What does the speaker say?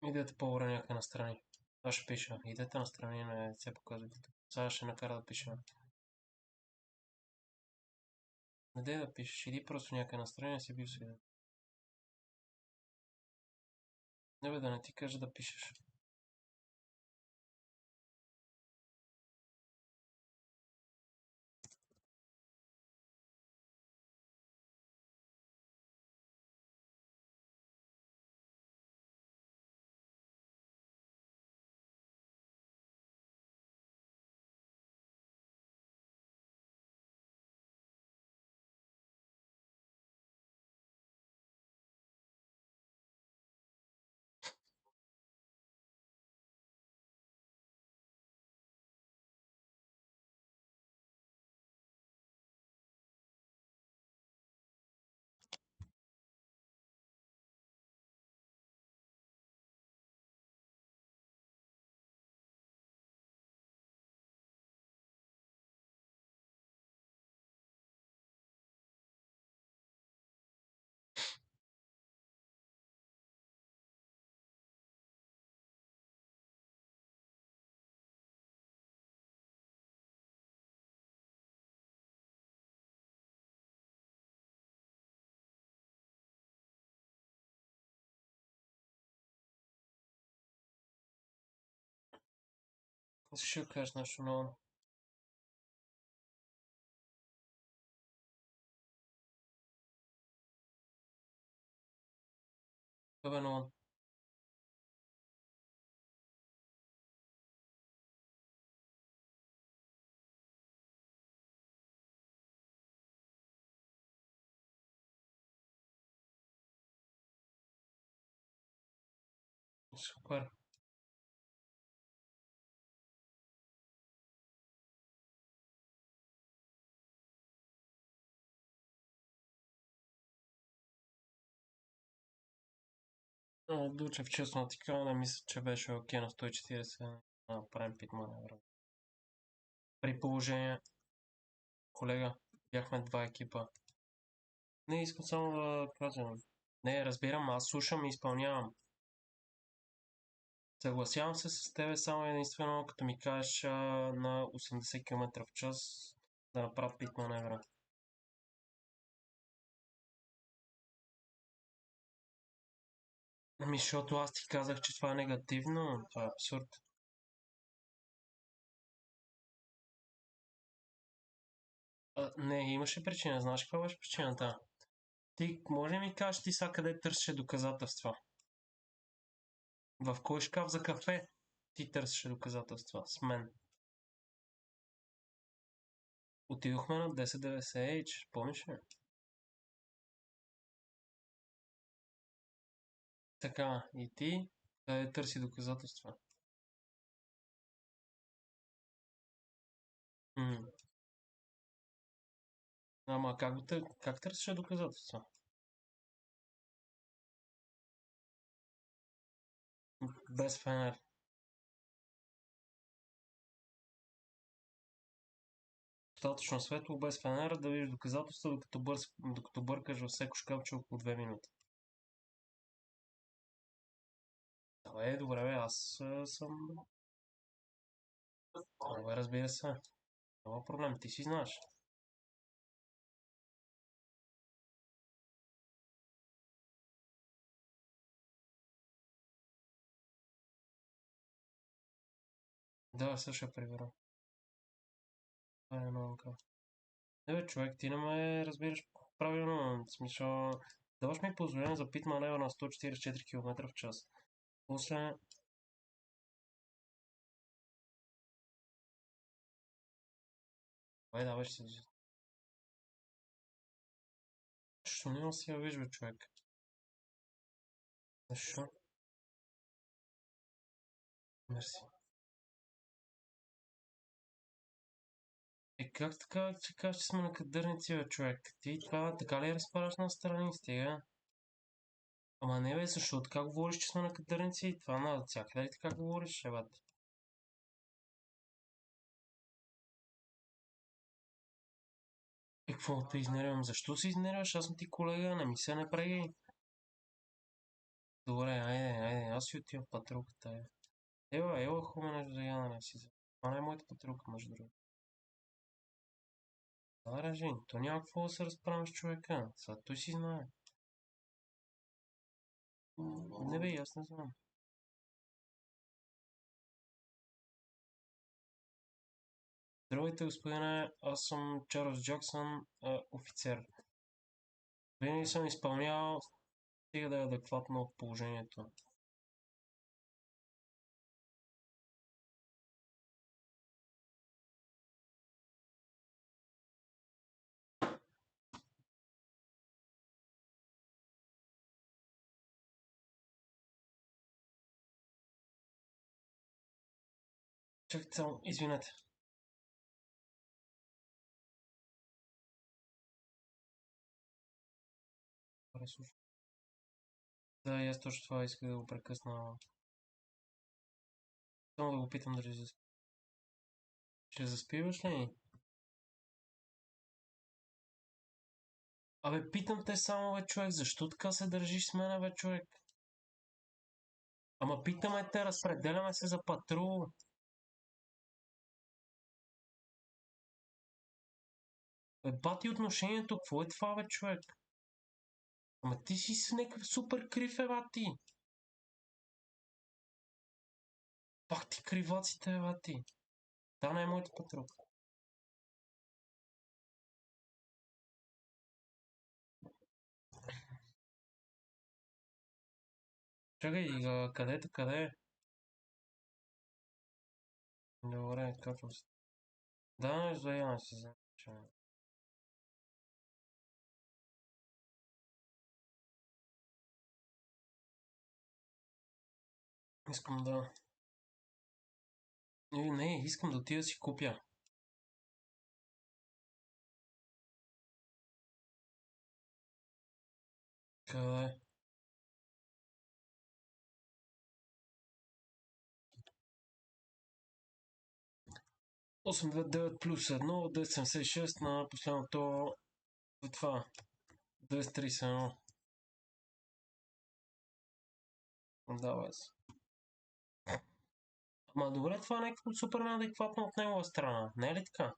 Идете по-горе някъде настрани. Аз ще пиша. Идете настрани, не се показвайте. Сега ще накара да пиша. Не дей да пишеш, иди просто някъде настрани и си бил свидетел. Не бе да не ти кажа да пишеш. Ще кажеш нещо ново. Бе, ново. Супер. Много Дучев, честно ти кажа, не мисля, че беше окей на 140 да правим пит маневра. При положение, колега, бяхме два екипа. Не искам само да казвам. Не, разбирам, аз слушам и изпълнявам. Съгласявам се с тебе само единствено, като ми кажеш на 80 км в час да направя пит маневра. Ами, защото аз ти казах, че това е негативно, това е абсурд. Не, имаше причина, знаеш каква беше причината? Ти може ли ми кажеш ти сега къде търсеше доказателства? В кой шкаф за кафе ти търсеше доказателства с мен? Отидохме на 1090H, помниш ли? Така, и ти къде търси доказателства? М. Ама как търсеше доказателства? Без фенер. Достатъчно светло, без фенер, да видиш доказателства, докато бъркаш във всеко шкафче около 2 минути. Добре, добре, бе, аз съм... Добре, разбира се. Няма проблем, ти си знаеш. Да, също ще прибера. Това е много така. Не бе, човек, ти не ме разбираш правилно. В смисъл, даваш ми позволение за пит маневър на 144 км в час. После... Ай, давай ще се... Защо няма си я виж, бе, човек? Защо? Мерси. Как така че кажеш, че сме на кадърници, бе, човек? Ти това така ли разпараш на страни? Стига. Ама не бе, защо така говориш, че сме на кадърници? Това на всякъде ли така говориш, бе? Какво те изнервям? Защо се изнервяш? Аз съм ти колега, не ми се направи. Добре, айде, аз си отивам в патрулката. Ела, хубаво нещо за ядене си. Това не е моята патрулка, между другото. Да, Режин, то няма какво да се разправим с човека. Сега той си знае. Не бе, аз не знам. Здравейте, господине, аз съм Чарлз Джаксън, офицер. Винаги съм изпълнявал, стига да е адекватно от положението. Чакайте само, извинете. Добре, слушай. Да, и аз точно това исках да го прекъсна. Само да го питам дали ще заспиваш ли? Абе, питам те само, бе, човек, защо така се държиш с мене, бе, човек? Ама питаме те, разпределяме се за патрул. Бе, бати отношението, какво е това, бе, човек? Ама ти си с някакъв супер крив, бати. Пак ти криваците, бати. Та не е моята патрулка. Чакай, къде е? Добре, качвам се. Да, не, заявам се за. Искам да. Не, искам да отида да си купя. Къде? 829 плюс 1, 276 на последното. Това. 231. Давай се. Ама добре, това е някакво супер неадекватно от негова страна. Не е ли така?